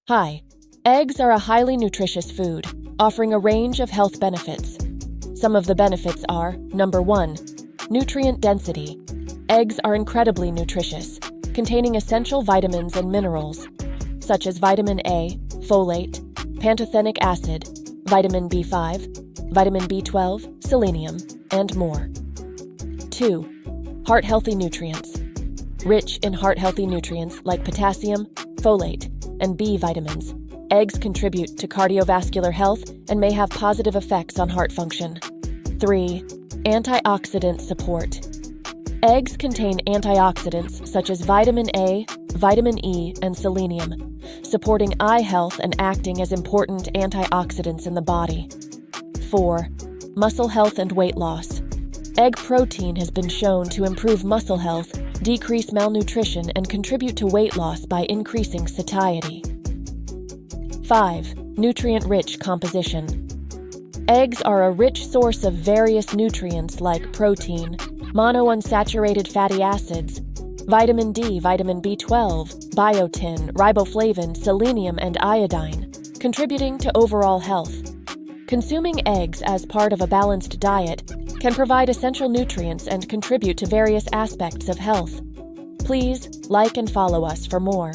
Hi. Eggs are a highly nutritious food, offering a range of health benefits. Some of the benefits are, number 1, nutrient density. Eggs are incredibly nutritious, containing essential vitamins and minerals, such as vitamin A, folate, pantothenic acid, vitamin B5, vitamin B12, selenium, and more. 2. Heart-healthy nutrients. Rich in heart-healthy nutrients like potassium, folate, and B vitamins, eggs contribute to cardiovascular health and may have positive effects on heart function. 3. Antioxidant support. Eggs contain antioxidants such as vitamin A, vitamin E, and selenium, supporting eye health and acting as important antioxidants in the body. 4. Muscle health and weight loss. Egg protein has been shown to improve muscle health, decrease malnutrition, and contribute to weight loss by increasing satiety. 5. Nutrient-rich composition. Eggs are a rich source of various nutrients like protein, monounsaturated fatty acids, vitamin D, vitamin B12, biotin, riboflavin, selenium, and iodine, contributing to overall health. Consuming eggs as part of a balanced diet can provide essential nutrients and contribute to various aspects of health. Please like and follow us for more.